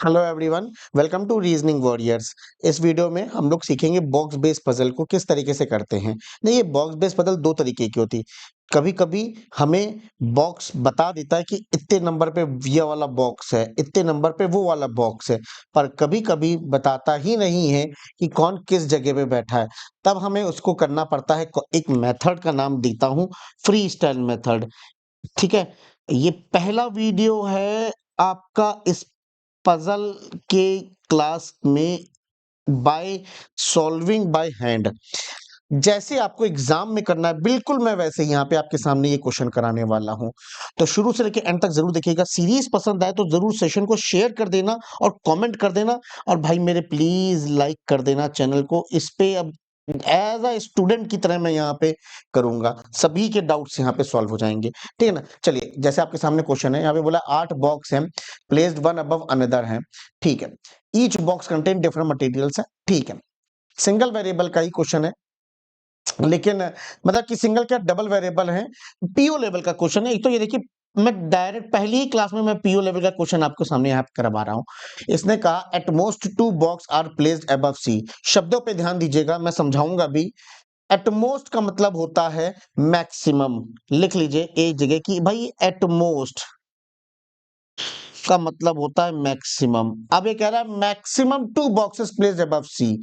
Hello everyone, welcome to reasoning warriors. इस video में हम लोग सीखेंगे बॉक्स बेस्ड पजल को किस तरीके से करते हैं। नहीं, ये बॉक्स बेस्ड पजल दो तरीके की होती। कभी कभी हमें बॉक्स बता देता है कि इतने नंबर पे ये वाला बॉक्स है, इतने नंबर पे वो वाला बॉक्स है, पर कभी कभी बताता ही नहीं है कि कौन किस जगह पे बैठा है। तब हमें उसको करना पड़ता है। एक मेथड का नाम देता हूँ, फ्री स्टाइल मेथड। ठीक है, ये पहला वीडियो है आपका इस पजल के क्लास में बाय सॉल्विंग बाय हैंड। जैसे आपको एग्जाम में करना है, बिल्कुल मैं वैसे यहाँ पे आपके सामने ये क्वेश्चन कराने वाला हूँ। तो शुरू से लेके एंड तक जरूर देखिएगा। सीरीज पसंद आए तो जरूर सेशन को शेयर कर देना और कमेंट कर देना। और भाई मेरे प्लीज लाइक कर देना चैनल को। इस पे अब एज अ स्टूडेंट की तरह मैं यहाँ पे करूंगा, सभी के डाउट्स यहाँ पे सॉल्व हो जाएंगे। ठीक है ना। चलिए, जैसे आपके सामने क्वेश्चन है, यहाँ पे बोला 8 बॉक्स हैं, प्लेस्ड वन अबव अनदर है। ठीक है, each box contain different materials है। ठीक है, सिंगल वेरिएबल का ही क्वेश्चन है, लेकिन मतलब कि सिंगल क्या डबल वेरिएबल है। पीओ लेवल का क्वेश्चन है। एक तो ये देखिए, मैं डायरेक्ट पहली ही क्लास में मैं पीओ लेवल का क्वेश्चन आपको सामने यहाँ पे करवा रहा हूँ। इसने कहा at most 2 box are placed above C. शब्दों पे ध्यान दीजिएगा, मैं समझाऊंगा भी। एट मोस्ट का मतलब होता है मैक्सिमम। लिख लीजिए एक जगह की भाई, एट मोस्ट का मतलब होता है मैक्सिमम। अब ये कह रहा है मैक्सिमम 2 बॉक्सेस प्लेस्ड अबव सी।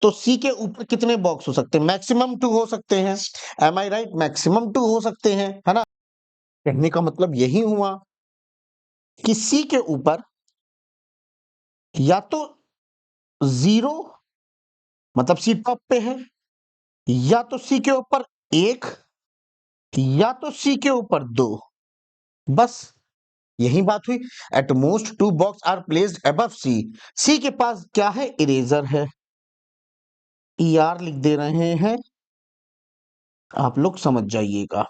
तो सी के ऊपर कितने बॉक्स हो सकते हैं? मैक्सिमम 2 हो सकते हैं। एम आई राइट? मैक्सिमम 2 हो सकते हैं, है ना। कहने का मतलब यही हुआ कि सी के ऊपर या तो 0, मतलब सी टॉप पे है, या तो सी के ऊपर 1, या तो सी के ऊपर 2। बस यही बात हुई। At most 2 box are placed above C. C के पास क्या है? इरेजर है। ई आर लिख दे रहे हैं, आप लोग समझ जाइएगा।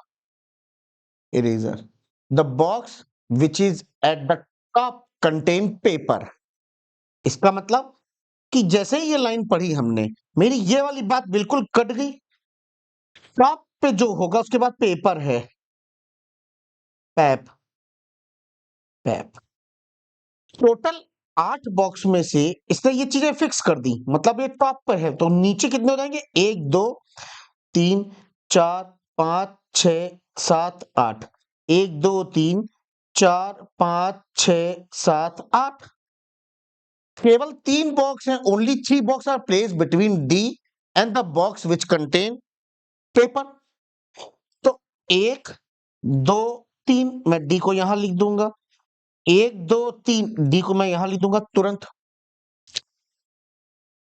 Eraser. The box which is at the top contain paper. इसका मतलब कि जैसे ही ये लाइन पढ़ी हमने, मेरी ये वाली बात बिल्कुल कट गई। टॉप पे जो होगा उसके बाद पेपर है, पैप। पैप टोटल 8 बॉक्स में से इसने ये चीजें फिक्स कर दी, मतलब ये टॉप पे है, तो नीचे कितने हो जाएंगे? 1 2 3 4 5 6 7 8। 1 2 3 4 5 6 7 8। केवल 3 बॉक्स हैं। Only 3 box are place between D and the box which contain paper. तो 1 2 3 मैं डी को यहां लिख दूंगा। 1 2 3 डी को मैं यहां लिख दूंगा तुरंत।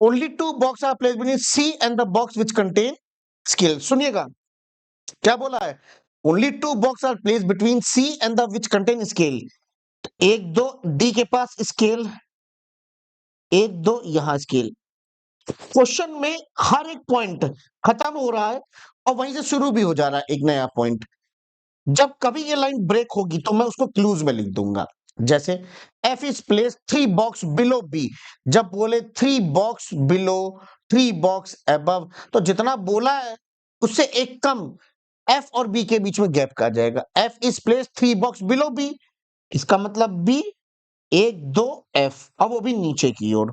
Only 2 box are place between C and the box which contain scale. सुनिएगा क्या बोला है। Only 2 box are place between C and the which contain scale. 1 2 D के पास स्केल, 1 2 यहां स्केल। क्वेश्चन में हर एक पॉइंट खत्म हो रहा है और वहीं से शुरू भी हो जा रहा है एक नया पॉइंट। जब कभी ये लाइन ब्रेक होगी तो मैं उसको क्लूज में लिख दूंगा। जैसे F is place 3 box below B. जब बोले 3 बॉक्स बिलो, 3 बॉक्स अबव, तो जितना बोला है उससे एक कम एफ और बी के बीच में गैप का जाएगा। F is place 3 box below B, इसका मतलब बी 1 2 एफ, अब वो भी नीचे की ओर।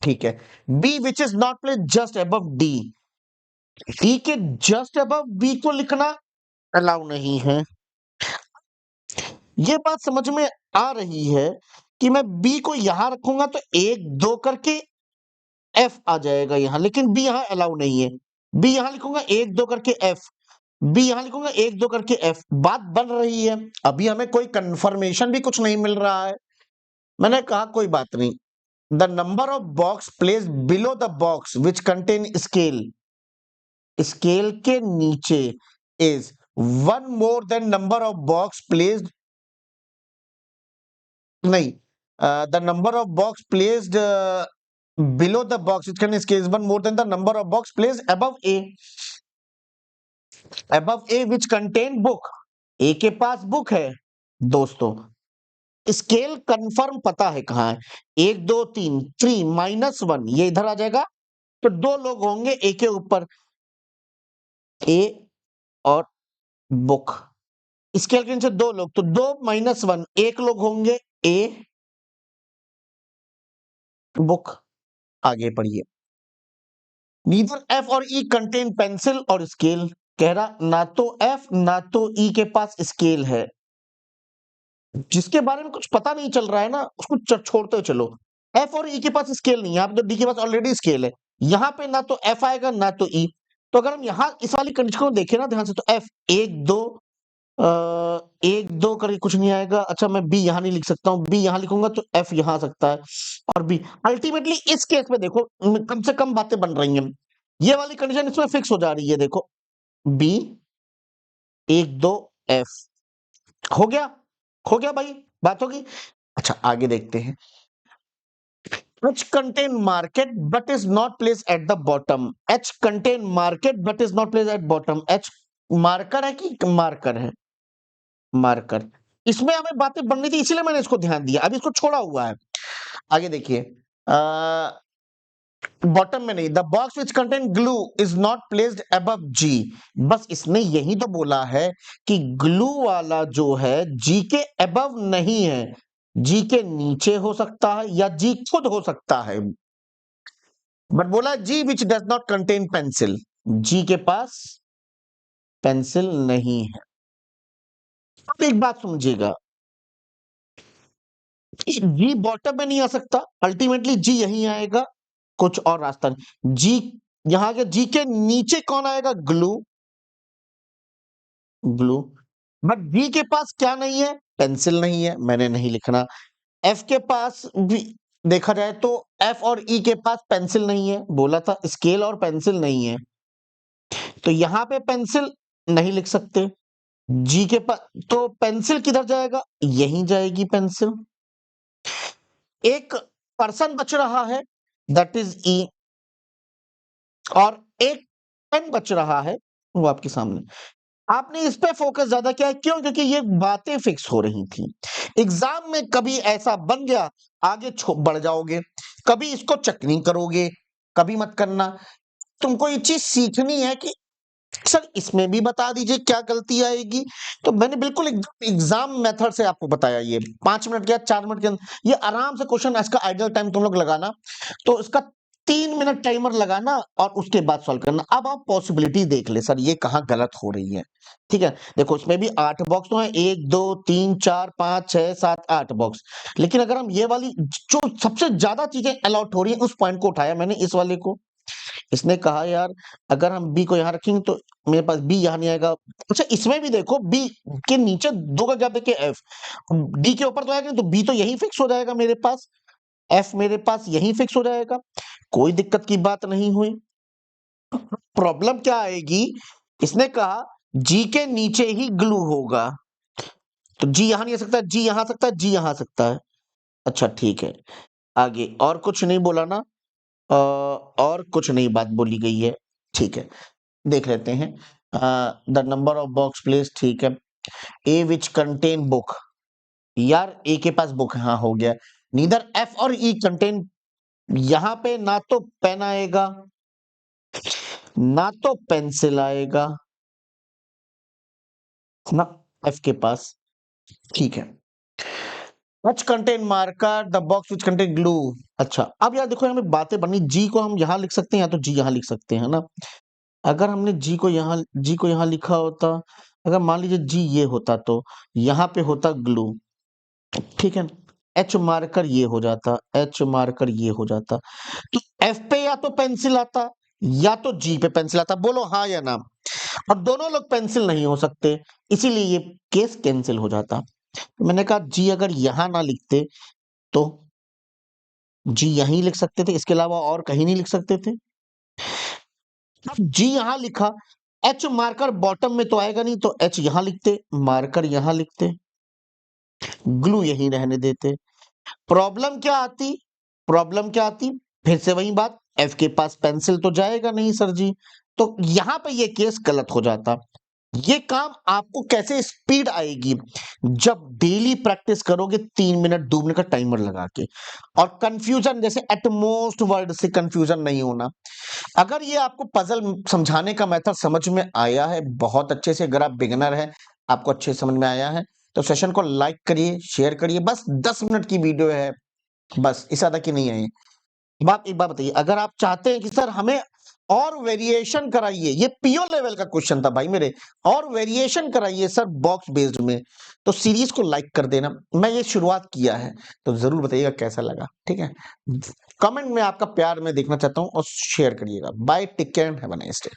ठीक है, B which is not place just above D. D के जस्ट अबव बी को लिखना अलाउ नहीं है। ये बात समझ में आ रही है कि मैं बी को यहां रखूंगा तो 1 2 करके एफ आ जाएगा यहां, लेकिन बी यहां अलाउ नहीं है। बी यहां लिखूंगा 1 2 करके एफ, बी यहां लिखूंगा 1 2 करके एफ। बात बन रही है। अभी हमें कोई कंफर्मेशन भी कुछ नहीं मिल रहा है। मैंने कहा कोई बात नहीं। The number of box place below the box which contain scale. Scale के नीचे is 1 more than number of box placed, नहीं, the number of box placed below the box which can scale 1 more than the number of box placed above A. Above A which contain book. A के पास book है दोस्तों। Scale confirm पता है कहां है। 1 2 3 3 -1 ये इधर आ जाएगा, तो 2 लोग होंगे ए के ऊपर, ए और बुक। स्केल के नीचे 2 लोग, तो 2 -1 1 लोग होंगे ए बुक। आगे पढ़िए। नीदर एफ और ई कंटेन पेंसिल और स्केल। कह रहा ना तो एफ ना तो ई के पास स्केल है। जिसके बारे में कुछ पता नहीं चल रहा है ना, उसको छोड़ते चलो। एफ और ई के पास स्केल नहीं है, यहाँ पे तो डी के पास ऑलरेडी स्केल है। यहाँ पे ना तो एफ आएगा ना तो ई। तो अगर हम यहाँ इस वाली कंडीशन को देखें ना ध्यान से, तो एफ एक दो, एक दो करके कुछ नहीं आएगा। अच्छा, मैं बी यहाँ नहीं लिख सकता हूँ, बी यहाँ लिखूंगा तो एफ यहाँ आ सकता है और बी। अल्टीमेटली इस केस में देखो कम से कम बातें बन रही हैं। ये वाली कंडीशन इसमें फिक्स हो जा रही है। देखो बी एक दो एफ हो गया, हो गया भाई, बात होगी। अच्छा आगे देखते हैं। H contain market but is not placed at the bottom. H contain market but is not placed at bottom. H marker है कि मार्कर है? मार्कर। इसमें हमें बातें बननी थी, इसीलिए मैंने इसको ध्यान दिया, अभी इसको छोड़ा हुआ है। आगे देखिए, बॉटम में नहीं। The box which contain glue is not placed above G. बस इसने यही तो बोला है कि ग्लू वाला जो है जी के अबव नहीं है, जी के नीचे हो सकता है या जी खुद हो सकता है। बट बोला G which does not contain pencil, G के पास पेंसिल नहीं है। अब एक बात समझिएगा, जी बॉटम में नहीं आ सकता, अल्टीमेटली जी यहीं आएगा, कुछ और रास्ता नहीं। जी यहां के जी के नीचे कौन आएगा? ग्लू। ग्लू। बट जी के पास क्या नहीं है? पेंसिल नहीं है, मैंने नहीं लिखना। एफ के पास भी देखा जाए तो एफ और ई के पास पेंसिल नहीं है, बोला था स्केल और पेंसिल नहीं है, तो यहां पे पेंसिल नहीं लिख सकते। जी के पास तो पेंसिल किधर जाएगा? यहीं जाएगी पेंसिल। एक पर्सन बच रहा है, दैट इज ई, और एक पेन बच रहा है, वो आपके सामने। आपने इस पे फोकस ज्यादा किया है, क्यों? क्योंकि ये बातें फिक्स हो रही थी। एग्जाम में कभी ऐसा बन गया, आगे बढ़ जाओगे, कभी इसको चेक नहीं करोगे, कभी मत करना। तुमको ये चीज सीखनी है कि सर इसमें भी बता दीजिए क्या गलती आएगी। तो मैंने बिल्कुल एग्जाम मेथड से आपको बताया, ये 5 मिनट या 4 मिनट के अंदर ये आराम से क्वेश्चन, इसका आइडियल टाइम तुम लोग लगाना, तो इसका 3 मिनट टाइमर लगाना और उसके बाद सॉल्व करना। अब आप पॉसिबिलिटी देख ले सर ये कहाँ गलत हो रही है। ठीक है, देखो इसमें भी 8 बॉक्स तो है, 1 2 3 4 5 6 7 8 बॉक्स। लेकिन अगर हम ये वाली जो सबसे ज्यादा चीजें अलॉट हो रही है उस पॉइंट को उठाया मैंने, इस वाले को। इसने कहा यार अगर हम बी को यहां रखेंगे तो मेरे पास बी यहां नहीं आएगा। अच्छा इसमें भी देखो बी के नीचे 2 का गैप देखे एफ, डी के ऊपर तो आएगा नहीं, तो बी तो यही फिक्स हो जाएगा मेरे पास, एफ मेरे पास यही फिक्स हो जाएगा, कोई दिक्कत की बात नहीं हुई। प्रॉब्लम क्या आएगी? इसने कहा जी के नीचे ही ग्लू होगा, तो जी यहां नहीं आ सकता, जी यहां आ सकता है, जी यहां आ सकता है। अच्छा ठीक है, आगे और कुछ नहीं बोला ना? और कुछ नहीं बात बोली गई है, ठीक है। देख लेते हैं। The number of box place, ठीक है। ए विच कंटेन बुक, यार ए के पास बुक, हाँ हो गया। नीदर एफ और ई कंटेन, यहां पे ना तो पेन आएगा ना तो पेंसिल आएगा ना एफ के पास, ठीक है। Which contain marker, the box which contain glue। अच्छा अब यार देखो हमें बातें बननी, जी को हम यहां लिख सकते हैं या तो जी यहां लिख सकते हैं ना। अगर हमने जी को यहाँ लिखा होता, अगर मान लीजिए जी ये होता तो यहाँ पे होता ग्लू, ठीक है। एच मार्कर ये हो जाता, एच मार्कर ये हो जाता, तो एफ पे या तो पेंसिल आता या तो जी पे पेंसिल आता, बोलो हाँ या ना। और दोनों लोग पेंसिल नहीं हो सकते, इसीलिए ये केस कैंसिल हो जाता। तो मैंने कहा जी अगर यहां ना लिखते तो जी यहीं लिख सकते थे, इसके अलावा और कहीं नहीं लिख सकते थे। अब जी यहां लिखा, एच मार्कर बॉटम में तो आएगा नहीं, तो एच यहां लिखते, मार्कर यहां लिखते, ग्लू यहीं रहने देते। प्रॉब्लम क्या आती? प्रॉब्लम क्या आती? फिर से वही बात, एफ के पास पेंसिल तो जाएगा नहीं सर जी, तो यहां पे ये केस गलत हो जाता। ये काम आपको कैसे स्पीड आएगी? जब डेली प्रैक्टिस करोगे, 3 मिनट 2 मिनट का टाइमर लगा के, और कंफ्यूजन जैसे एटमोस्ट वर्ड से कंफ्यूजन नहीं होना। अगर ये आपको पजल समझाने का मेथड समझ में आया है बहुत अच्छे से, अगर आप बिगिनर हैं, आपको अच्छे से समझ में आया है, तो सेशन को लाइक करिए, शेयर करिए। बस 10 मिनट की वीडियो है, बस इस ज्यादा की नहीं है। अब आप एक बात बताइए, अगर आप चाहते हैं कि सर हमें और वेरिएशन कराइए, ये पीओ लेवल का क्वेश्चन था भाई मेरे, और वेरिएशन कराइए सर बॉक्स बेस्ड में, तो सीरीज को लाइक कर देना। मैं ये शुरुआत किया है, तो जरूर बताइएगा कैसा लगा, ठीक है। कमेंट में आपका प्यार मैं देखना चाहता हूं और शेयर करिएगा। Bye, take care, have a nice day.